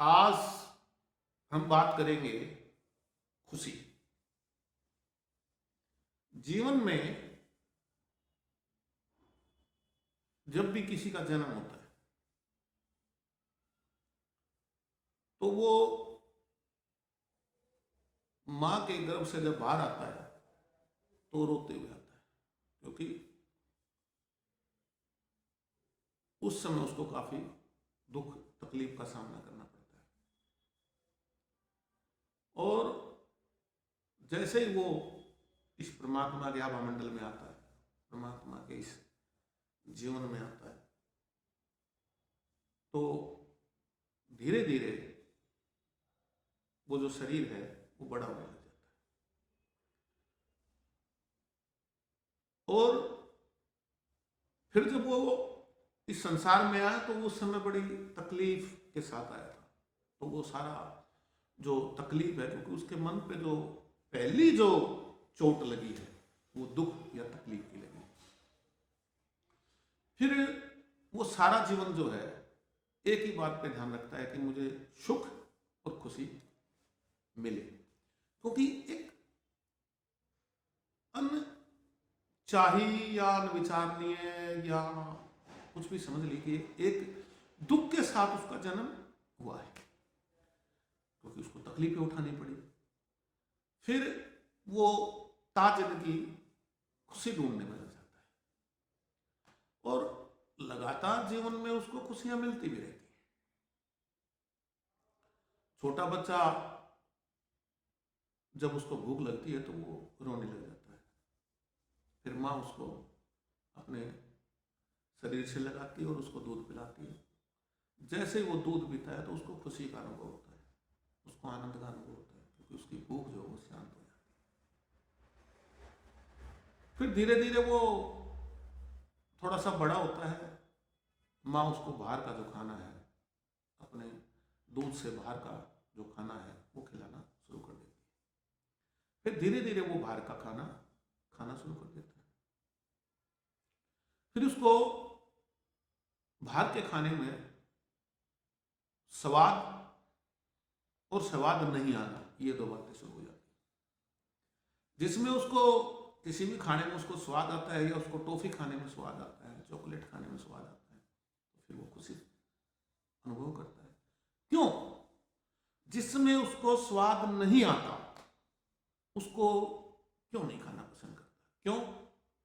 आज हम बात करेंगे खुशी। जीवन में जब भी किसी का जन्म होता है तो वो मां के गर्भ से जब बाहर आता है तो रोते हुए आता है, क्योंकि उस समय उसको काफी दुख तकलीफ का सामना करना पड़ता है। और जैसे ही वो इस परमात्मा के आभामंडल में आता है, परमात्मा के इस जीवन में आता है, तो धीरे धीरे वो जो शरीर है वो बड़ा होने लग जाता है। और फिर जब वो इस संसार में आया तो उस समय बड़ी तकलीफ के साथ आया था। तो वो सारा जो तकलीफ है, क्योंकि उसके मन पे जो पहली जो चोट लगी है वो दुख या तकलीफ की लगी। फिर वो सारा जीवन जो है एक ही बात पे ध्यान रखता है कि मुझे सुख और खुशी मिले, क्योंकि एक अनचाही या अनविचारणीय या कुछ भी समझ लीजिए, एक दुख के साथ उसका जन्म हुआ है, क्योंकि उसको तकलीफें उठानी पड़ी। फिर वो ताजिंदगी खुशी ढूंढने में लग जाता है और लगातार जीवन में उसको खुशियां मिलती भी रहती हैं। छोटा बच्चा जब उसको भूख लगती है तो वो रोने लग जाता है, फिर माँ उसको अपने शरीर से लगाती है और उसको दूध पिलाती है। जैसे ही वो दूध पीता है तो उसको खुशी का अनुभव होता है, उसको आनंद का अनुभव होता है, क्योंकि उसकी भूख जो है वो शांत हो जाती है। फिर धीरे धीरे वो थोड़ा सा बड़ा होता है, माँ उसको बाहर का जो खाना है, अपने दूध से बाहर का जो खाना है वो खिलाना शुरू कर देती है। फिर धीरे धीरे वो बाहर का खाना खाना शुरू कर देता है। फिर उसको बाहर के खाने में स्वाद और स्वाद नहीं आना, ये दो बातें शुरू हो जाती है। जिसमें उसको किसी भी खाने में उसको स्वाद आता है, या उसको टॉफी खाने में स्वाद आता है, चॉकलेट खाने में स्वाद आता है, तो फिर वो खुशी अनुभव करता है। क्यों? जिसमें उसको स्वाद नहीं आता उसको क्यों नहीं खाना पसंद करता? क्यों?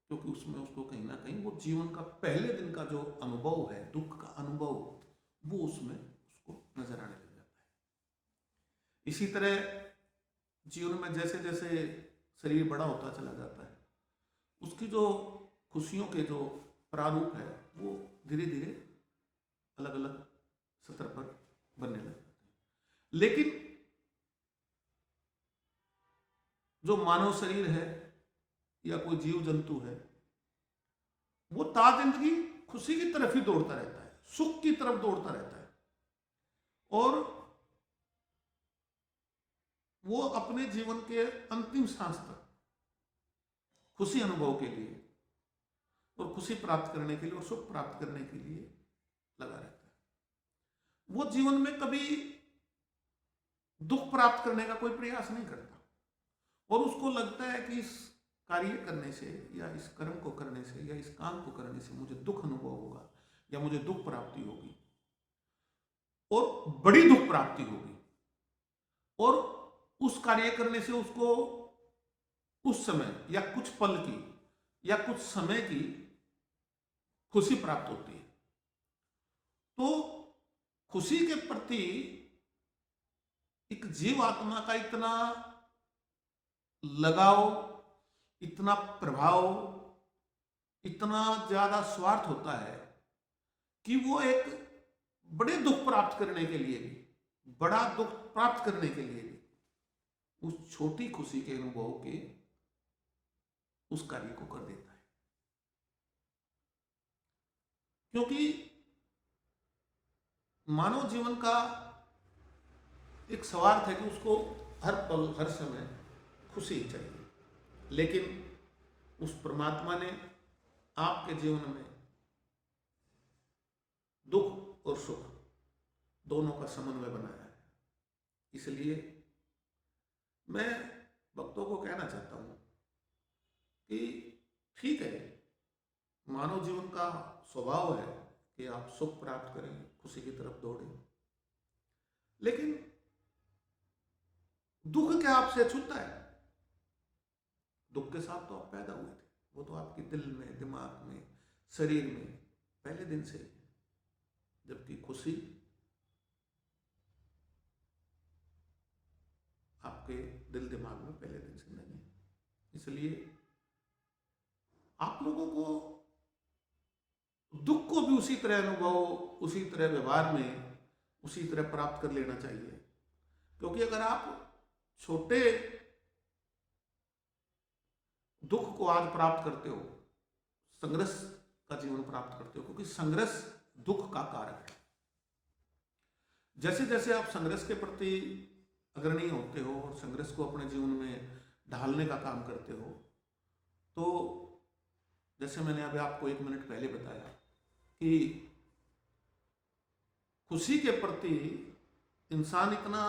क्योंकि उसमें उसको कहीं ना कहीं वो जीवन का पहले दिन का जो अनुभव है, दुख का अनुभव, वो उसमें उसको नजर आने लग जाता है। इसी तरह जीवन में जैसे जैसे शरीर बड़ा होता चला जाता है, उसकी जो खुशियों के जो प्रारूप है वो धीरे धीरे अलग अलग स्तर पर बनने लग जाते हैं। लेकिन जो मानव शरीर है या कोई जीव जंतु है, वो ताजिंदगी खुशी की तरफ ही दौड़ता रहता है, सुख की तरफ दौड़ता रहता है, और वो अपने जीवन के अंतिम सांस तक खुशी अनुभव के लिए और खुशी प्राप्त करने के लिए और सुख प्राप्त करने के लिए लगा रहता है। वो जीवन में कभी दुख प्राप्त करने का कोई प्रयास नहीं करता, और उसको लगता है कि इस कार्य करने से या इस कर्म को करने से या इस काम को करने से मुझे दुख अनुभव होगा या मुझे दुख प्राप्ति होगी, और बड़ी दुख प्राप्ति होगी, और उस कार्य करने से उसको उस समय या कुछ पल की या कुछ समय की खुशी प्राप्त होती है। तो खुशी के प्रति एक जीव आत्मा का इतना लगाव, इतना प्रभाव, इतना ज्यादा स्वार्थ होता है कि वो एक बड़े दुख प्राप्त करने के लिए भी, बड़ा दुख प्राप्त करने के लिए भी उस छोटी खुशी के अनुभव के उस कार्य को कर देता है। क्योंकि मानव जीवन का एक स्वार्थ है कि उसको हर पल हर समय खुशी ही चाहिए, लेकिन उस परमात्मा ने आपके जीवन में दुख और सुख दोनों का समन्वय बनाया है। इसलिए मैं भक्तों को कहना चाहता हूं कि ठीक है, मानव जीवन का स्वभाव है कि आप सुख प्राप्त करें, खुशी की तरफ दौड़ें, लेकिन दुख क्या आपसे छूता है? दुख के साथ तो आप पैदा हुए थे, वो तो आपके दिल में, दिमाग में, शरीर में पहले दिन से ही है। जबकि खुशी आपके दिल दिमाग में पहले दिन से नहीं है। इसलिए आप लोगों को दुख को भी उसी तरह अनुभव, उसी तरह व्यवहार में, उसी तरह प्राप्त कर लेना चाहिए। क्योंकि अगर आप छोटे दुख को आज प्राप्त करते हो, संघर्ष का जीवन प्राप्त करते हो, क्योंकि संघर्ष दुख का कारक है। जैसे जैसे आप संघर्ष के प्रति अग्रणी होते हो और संघर्ष को अपने जीवन में ढालने का काम करते हो, तो जैसे मैंने अभी आपको 1 मिनट पहले बताया कि खुशी के प्रति इंसान इतना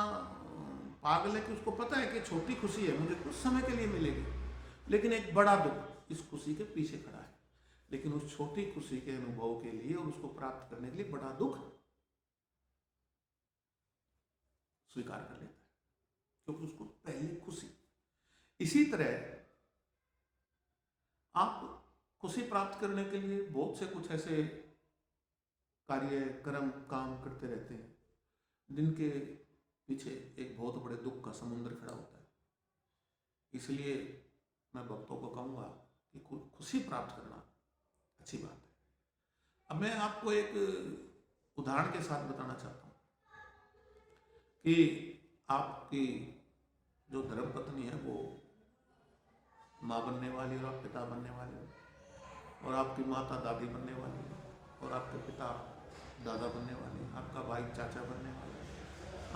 पागल है कि उसको पता है कि छोटी खुशी है, मुझे कुछ समय के लिए मिलेगी, लेकिन एक बड़ा दुख इस खुशी के पीछे खड़ा है। लेकिन उस छोटी खुशी के अनुभव के लिए और उसको प्राप्त करने के लिए बड़ा दुख स्वीकार कर लेता है, क्योंकि उसको पहले खुशी। इसी तरह आप खुशी प्राप्त करने के लिए बहुत से कुछ ऐसे कार्य, कर्म, काम करते रहते हैं जिनके पीछे एक बहुत बड़े दुख का समुद्र खड़ा होता है। इसलिए मैं भक्तों को कहूंगा कि खुशी प्राप्त करना अच्छी बात है। अब मैं आपको एक उदाहरण के साथ बताना चाहता हूं कि आपकी जो धर्मपत्नी है वो माँ बनने वाली और आप पिता बनने वाले हो, और आपकी माता दादी बनने वाली है, और आपके पिता दादा बनने वाले हैं, आपका भाई चाचा बनने वाला है,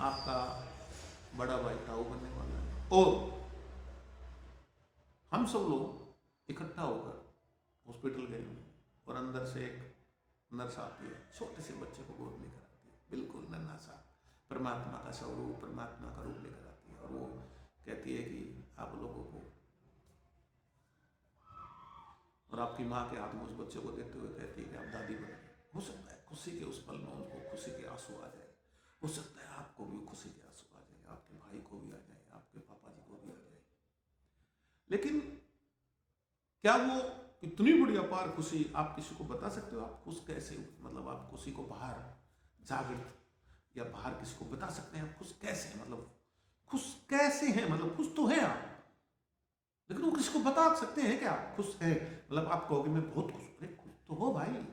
आपका बड़ा भाई ताऊ बनने वाला है, और हम सब लोग इकट्ठा होकर हॉस्पिटल गए हुए हैं और अंदर से एक नर्स आती है, छोटे से बच्चे को गोद लेकर आती है, बिल्कुल नन्हा सा, परमात्मा का स्वरूप, परमात्मा का रूप लेकर आती है, और वो कहती है कि आप लोगों को, और आपकी माँ के हाथ में उस बच्चे को देते हुए कहती है कि आप दादी बन गए। हो सकता है खुशी के उस पल में उनको खुशी के आंसू आ जाए, हो सकता है आपको भी खुशी के आंसू आ जाए, आपके भाई को भी आ जाए, आपके पापा जी को भी आ जाए, लेकिन क्या वो इतनी बड़ी अपार खुशी आप किसी को बता सकते हो? आप खुश कैसे हो? मतलब आप खुशी को बाहर जागृत या बाहर किसी को बता सकते हैं आप खुश कैसे हैं? मतलब खुश कैसे हैं? मतलब खुश तो है आप, लेकिन वो किसी को बता सकते हैं क्या आप खुश हैं? मतलब आप कहोगे मैं बहुत खुश हूं, अरे खुश तो हो भाई,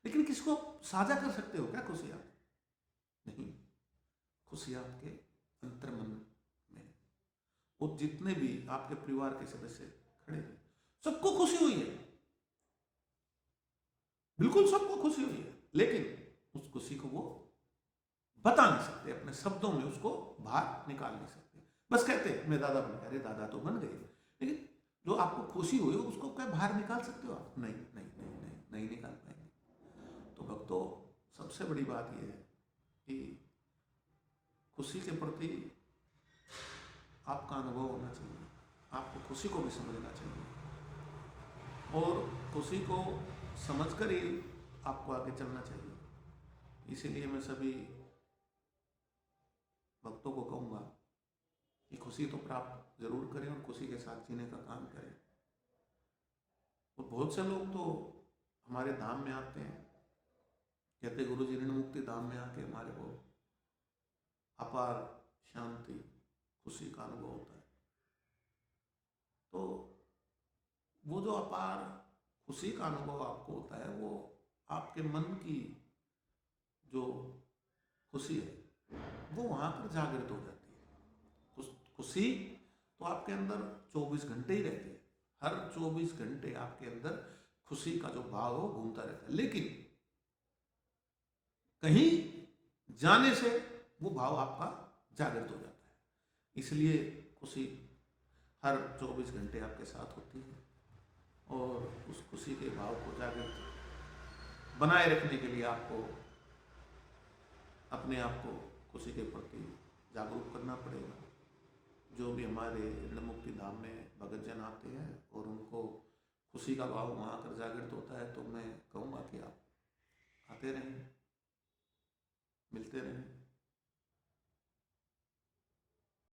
लेकिन किसको साझा कर सकते हो क्या खुशी आप? नहीं, खुशी आपके अंतर्मन में। वो जितने भी आपके परिवार के सदस्य खड़े हैं, सबको खुशी हुई है, बिल्कुल सबको खुशी हुई है, लेकिन उस खुशी को वो बता नहीं सकते, अपने शब्दों में उसको बाहर निकाल नहीं सकते। बस कहते मैं दादा बन गया, अरे दादा तो बन गए, लेकिन जो आपको खुशी हुई उसको क्या बाहर निकाल सकते हो आप? नहीं नहीं नहीं नहीं, नहीं निकाल पाएंगे। तो भक्तों, सबसे बड़ी बात यह है कि खुशी के प्रति आपका अनुभव होना चाहिए, आपको खुशी को भी समझना चाहिए, और खुशी को समझकर ही आपको आगे चलना चाहिए। इसीलिए मैं सभी भक्तों को कहूँगा कि खुशी तो प्राप्त जरूर करें और खुशी के साथ जीने का काम करें। और बहुत से लोग तो हमारे धाम में आते हैं, कहते गुरु जी ऋण मुक्ति धाम में आके हमारे को अपार शांति, खुशी का अनुभव होता है। तो वो जो अपार खुशी का अनुभव आपको होता है, वो आपके मन की जो खुशी है वो वहां पर जागृत हो जाती है। खुशी तो आपके अंदर 24 घंटे ही रहती है, हर 24 घंटे आपके अंदर खुशी का जो भाव हो घूमता रहता है, लेकिन कहीं जाने से वो भाव आपका जागृत हो जाता है। इसलिए खुशी हर 24 घंटे आपके साथ होती है, और उस खुशी के भाव को जागृत बनाए रखने के लिए आपको अपने आप को खुशी के प्रति जागरूक करना पड़ेगा। जो भी हमारे ऋण मुक्ति धाम में भगत जन आते हैं और उनको खुशी का भाव वहाँ कर जागृत होता है, तो मैं कहूँगा कि आप आते रहें, मिलते रहें।